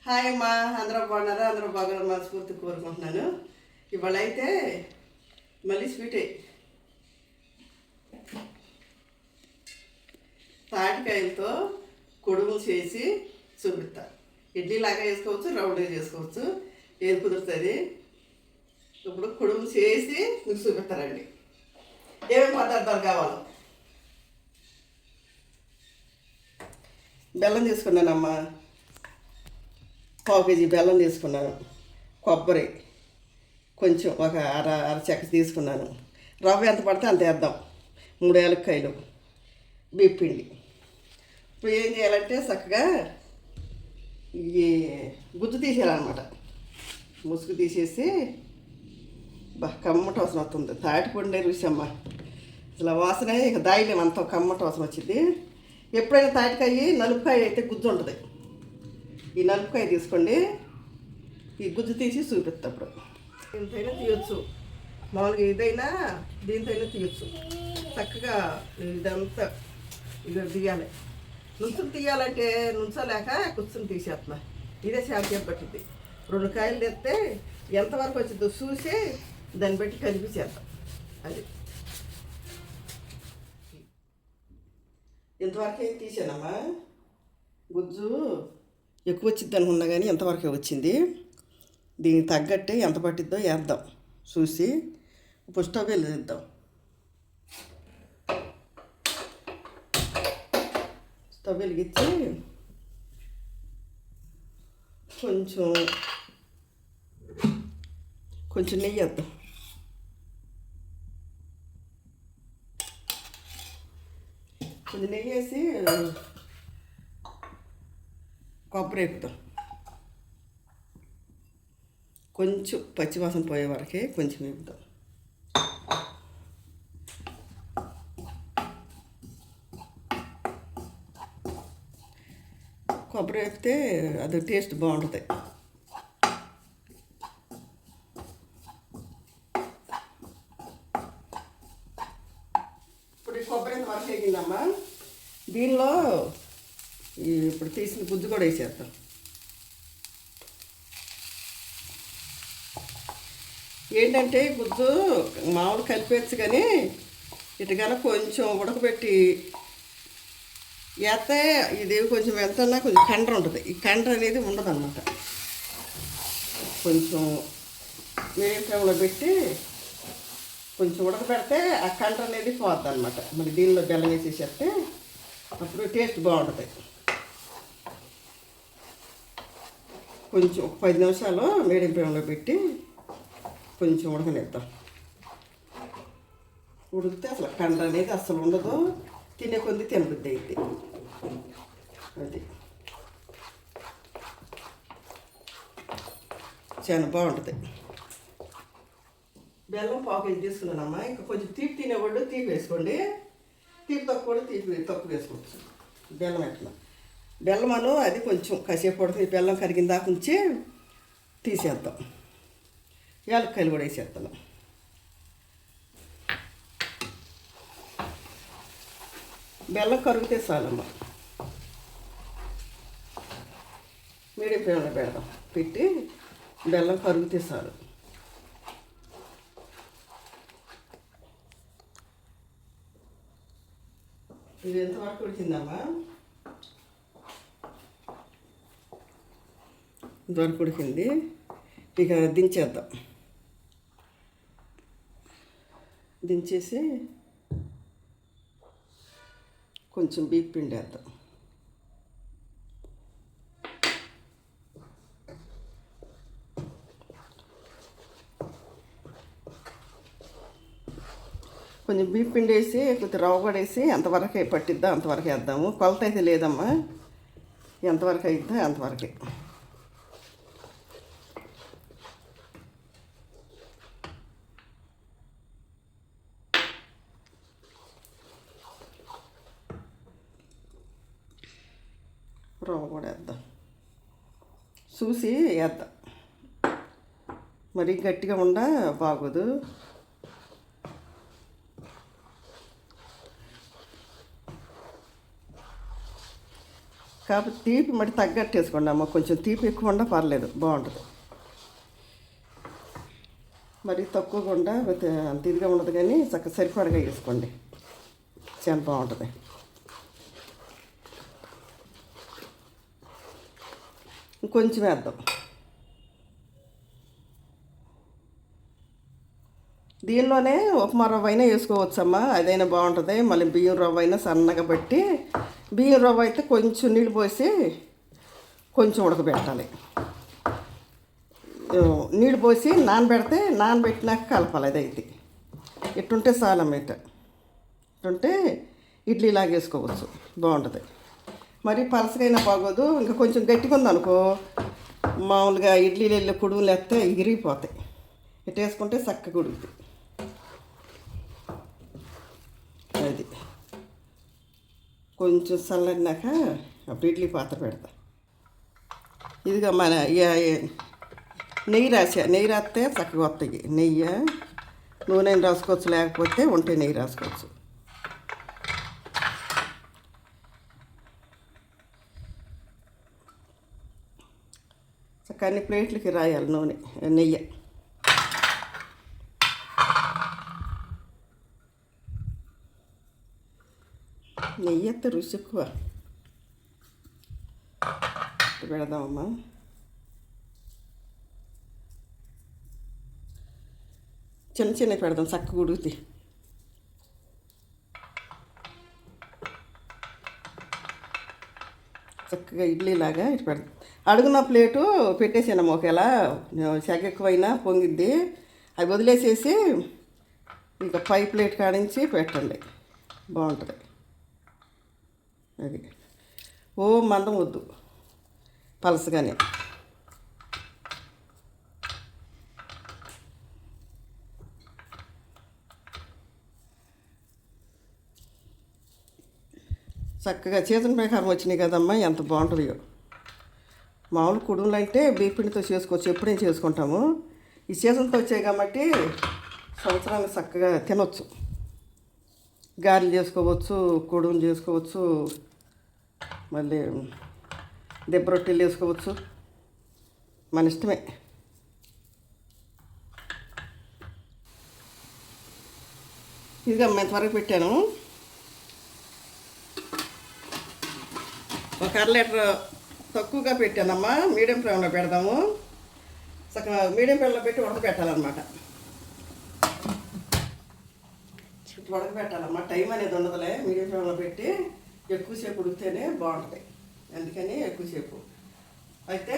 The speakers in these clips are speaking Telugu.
హాయ్ అమ్మా, అందరూ బాగున్నారా? అందరూ బాగున్నారు మనస్ఫూర్తి కోరుకుంటున్నాను. ఇవాళ అయితే మళ్ళీ స్వీటే తాటికాయలతో కొడుములు చేసి చూపిస్తా. ఇడ్లీలాగా వేసుకోవచ్చు, రౌండ్గా చేసుకోవచ్చు, ఏది కుదురుతుంది. ఇప్పుడు కొడుములు చేసి మీకు చూపిస్తారండి. ఏమేమి పదార్థాలు కావాలో. బెల్లం తీసుకున్నానమ్మా, పావు కేజీ బెల్లం తీసుకున్నాను. కొబ్బరి కొంచెం ఒక అర చెక్క తీసుకున్నాను. రవ్వ ఎంత పడితే అంత వేద్దాం. 3 ఏలక్కాయలు, బియ్యపిండి. ఇప్పుడు ఏం చేయాలంటే చక్కగా ఈ గుజ్జు తీసేయాలన్నమాట. ముసుగు తీసేసి కమ్మట వాసన వస్తుంది. తాటిపండే రుచి అమ్మ, అసలు వాసన ఇక దాయిలేము, అంత కమ్మట వాసన వచ్చింది. ఎప్పుడైనా తాటికాయ నలుపుకాయ అయితే గుజ్జు ఉంటుంది. ఈ నలుపుకాయ తీసుకోండి. ఈ గుజ్జు తీసి చూపిస్తప్పుడు దీంతైనా తీయొచ్చు, మామూలుగా ఇదైనా దీంతైనా తీయొచ్చు. చక్కగా ఇదంతా ఇక తీయాలి. నుంచుని తీయాలంటే నుంచోలేక కూర్చుని తీసేస్తున్నా. ఇదే శాంతి పట్టింది. 2 కాయలు తెస్తే ఎంతవరకు వచ్చిందో చూసి దాన్ని బట్టి కనిపించేద్దాం. అది ఇంతవరకే తీసానమ్మా. గుజ్జు ఎక్కువ వచ్చింది అనుకున్నా కానీ ఎంతవరకే వచ్చింది. దీనికి తగ్గట్టే ఎంత పట్టిద్దో వేద్దాం చూసి. ఇప్పుడు స్టవ్ వెలిగిద్దాం. స్టవ్ వెలిగించి కొంచెం నెయ్యి వేద్దాం. కొంచెం నెయ్యి వేసి కొబ్బరి వేపుతాం. కొంచెం పచ్చివాసన పోయే వరకే కొంచెం వేపుతాం. కొబ్బరి వేపితే అది టేస్ట్ బాగుంటుంది. ఇప్పుడు ఈ కొబ్బరి ఎంత వరకు వేగిందమ్మా. దీనిలో ఇప్పుడు తీసిన గుజ్జు కూడా వేసేద్దాం. ఏంటంటే గుజ్జు మామూలు కలిపేయచ్చు, కానీ ఇటుకన కొంచెం ఉడకబెట్టి వేస్తే ఇది కొంచెం ఎంతన్నా కొంచెం కండ్ర ఉంటుంది. ఈ కండ్ర అనేది ఉండదు అన్నమాట. కొంచెం మీడియం ఫ్లేమ్లో పెట్టి కొంచెం ఉడకబెడితే ఆ కండ్ర అనేది పోద్ది అనమాట. మరి దీనిలో బెల్లం వేసేసేస్తే అప్పుడు టేస్ట్ బాగుంటుంది. కొంచెం ఒక 10 నిమిషాలు మీడియం ఫ్లేమ్లో పెట్టి కొంచెం ఉడకనిద్దాం. ఉడికితే అసలు కండ అనేది అస్సలు ఉండదు. తినే కొద్ది తినబుద్ధి అయితే అది చాలా బాగుంటుంది. బెల్లం పావు కేజీ తీసుకున్నానమ్మా. ఇంకా కొంచెం తీపి తినేవాళ్ళు తీపి వేసుకోండి, తీపి తక్కువ తీపి తక్కువ వేసుకోవచ్చు. బెల్లం ఎట్లా బెల్లం అది కొంచెం కాసేపు పడుతుంది. బెల్లం కరిగిన దాకా ఉంచి తీసేద్దాం. యాలక్కాయలు కూడా వేసేస్తాను. బెల్లం కరిగితే చాలమ్మ. మీడియం ఫ్లేమ్లో పెడదాం. పెట్టి బెల్లం కరిగితే చాలు. ఇది ఎంతవరకు ఉడికిందమ్మా? ఇంతవరకు ఉడికింది. ఇక దించేద్దాం. దించేసి కొంచెం బియ్యపిండి వేద్దాం. కొంచెం బియ్యపిండి వేసి కొద్దిగా రవ్వ కూడా వేసి ఎంతవరకు పట్టిద్దా అంతవరకు వేద్దాము. కొలత అయితే లేదమ్మా, ఎంతవరకు అయిద్దా అంతవరకే. రవ్వ కూడా వేద్దాం. చూసి వేద్దాం. మరీ గట్టిగా బాగోదు. కాకపోతే తీపి మరి తగ్గట్టు వేసుకోండి అమ్మ, కొంచెం తీపి ఎక్కువ ఉండా పర్లేదు, బాగుంటుంది. మరి తక్కువగా ఉండా అంత ఇదిగా ఉండదు, కానీ చక్కగా సరిపడగా వేసుకోండి, చాలా బాగుంటుంది. ఇంకొంచెం వేద్దాం. దీనిలోనే ఉప్మా రవ్వ అయినా వేసుకోవచ్చమ్మా, అదైనా బాగుంటుంది. మళ్ళీ బియ్యం రవ్వ అయినా సన్నగా బట్టి, బియ్యం రవ్వ అయితే కొంచెం నీళ్ళు పోసి కొంచెం ఉడకబెట్టాలి. నీళ్ళు పోసి నానబెట్టినాక కలపాలి. అదైతే ఇట్టుంటే చాలమ్మ, ఇట్టుంటే ఇడ్లీలాగా వేసుకోవచ్చు, బాగుంటుంది. మరి పలసగైనా బాగోదు, ఇంకా కొంచెం గట్టిగా ఉందనుకో మామూలుగా ఇడ్లీలు వెళ్ళి కుడుములు వేస్తే ఇరిగిపోతాయి. ఇటు వేసుకుంటే చక్కగా ఉడుకుతాయి. అది కొంచెం చల్లడినాక అప్పుడు ఇడ్లీ పాత్ర పెడతా. ఇదిగా మన నెయ్యి రాస్తే చక్కగా వస్తాయి. నెయ్యి నూనె రాసుకోవచ్చు, లేకపోతే ఉంటే నెయ్యి రాసుకోవచ్చు. చక్కగా అన్ని ప్లేట్లకి రాయాలి నూనె, నెయ్యి. నెయ్యి అయితే రుచి ఎక్కువ. పెడదామమ్మా. చిన్న పెడదాం, చక్కగా ఉడుకుతాయి. చక్కగా ఇడ్లీలాగా ఇటు పెడతాం. అడుగున ప్లేటు పెట్టేసానమ్మ, ఒకేలా సెగ ఎక్కువైనా పొంగిద్ది. అవి వదిలేసేసి ఇంకా పై ప్లేట్ కాడించి పెట్టండి, బాగుంటుంది. అది మందం వద్దు, పలసగానే. చక్కగా సీజన్ ప్రకారం వచ్చినాయి కదమ్మా, ఎంత బాగుంటుందో. మామూలు కుడుములు అంటే బీపిండితో చేసుకోవచ్చు, ఎప్పుడైనా చేసుకుంటాము. ఈ సీజన్తో వచ్చాయి కాబట్టి సంవత్సరానికి చక్కగా తినవచ్చు. గారెలు చేసుకోవచ్చు, కుడుములు చేసుకోవచ్చు, మళ్ళీ దెబ్బ రొట్టెలు వేసుకోవచ్చు, మన ఇష్టమే. ఇదిగా త్వరగా పెట్టాను. ఒక 1/2 లీటర్ తక్కువగా పెట్టానమ్మా, మీడియం ఫ్లేమ్లో పెడదాము. చక్కగా మీడియం ఫ్లేమ్లో పెట్టి ఉడకబెట్టాలన్నమాట. ఉడకబెట్టాలమ్మా, టైం అనేది ఉండదులే. మీడియం ఫ్లేమ్లో పెట్టి ఎక్కువసేపు ఉడికితేనే బాగుంటుంది, అందుకని ఎక్కువసేపు. అయితే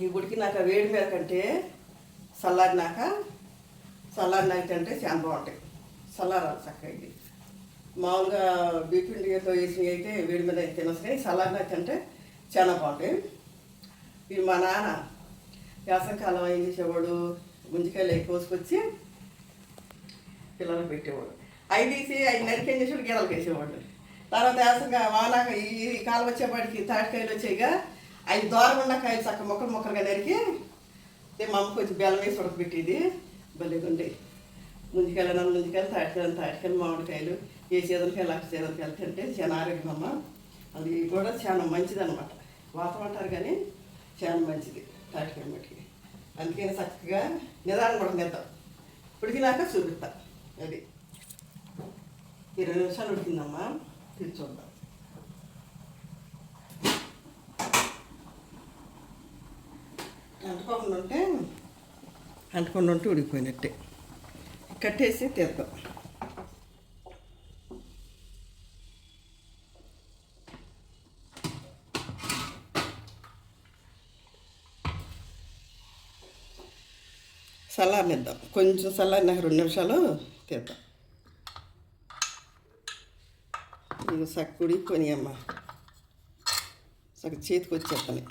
ఈ ఉడికినాక వేడి మీద కంటే చల్లారినాక తింటే చాలా బాగుంటాయి. చల్లారాలి చక్కగా. ఇది మామూలుగా బీపిండితో వేసినవి అయితే వేడి మీద అయితే తినొచ్చు, కానీ చల్లారినాక తింటే చాలా బాగుంటాయి. ఇది మా నాన్న వేసవికాలం ఏం చేసేవాడు, ముంజికాయలు కోసుకొచ్చి పిల్లలకు పెట్టేవాడు. అవి తీసి అవి నరికేం చేసేవాడు, గీరలకు వేసేవాడు. తర్వాత వేసంగా వానాక ఈ కాలం వచ్చేపాటికి తాటికాయలు వచ్చాయిగా, అవి దూరం ఉన్న కాయలు చక్క ముక్కలుగా నరికి మా అమ్మ కొంచెం బెల్లం వేసి ఉడకబెట్టేది, భలేగుండే. ముంజికాయలు తాటికాయలు మామిడికాయలు, ఏ సీజన్కాయలు ఆ సీజన్కాయలు తింటే చాలా ఆరోగ్యం అమ్మ. అది కూడా చాలా మంచిది అనమాట. వాతం అంటారు కానీ చాలా మంచిది తాటికాయ మట్టికి. అందుకని చక్కగా నిదానం ఉడకనిద్దాం, ఉడికినాక చూపిస్తా. అది 20 నిమిషాలు ఉడికిందమ్మా, తీసి చూద్దాం. అంటుకుండా ఉంటే ఉడికిపోయినట్టే. కట్టేసి తీద్దాం. చల్లారనిద్దాం, కొంచెం చల్లారినాక 2 నిమిషాలు తీద్దాం. ఇది చక్క ఉడికిపోయి అమ్మ, చక్క చేతికి వచ్చేస్తాను.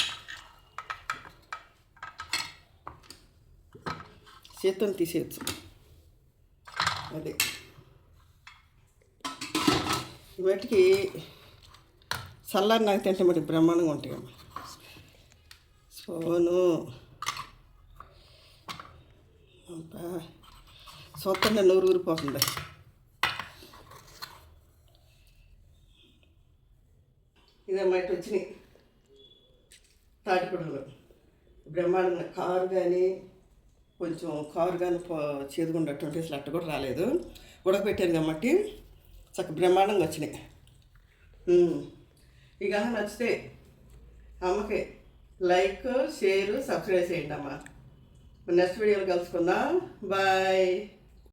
చేతితో తీసేయచ్చు. అదే వాటికి చల్లారినాక తింటే మటుకు బ్రహ్మాండంగా ఉంటాయమ్మ. సోను చూస్తుంటే నూరు ఊరిపోతుంది. ఇదమ్మా ఇటు వచ్చినాయి తాటిపూడలు బ్రహ్మాండంగా కారు కానీ కొంచెం కారు కానీ చేదుగుండటువంటి అసలు అట్ట కూడా రాలేదు. ఉడకపెట్టాను కాబట్టి చక్క బ్రహ్మాండంగా వచ్చినాయి. ఇక నచ్చితే అమ్మకి లైక్ షేర్ సబ్స్క్రైబ్ చేయండి అమ్మ. నెక్స్ట్ వీడియోలో కలుసుకుందాం. బాయ్.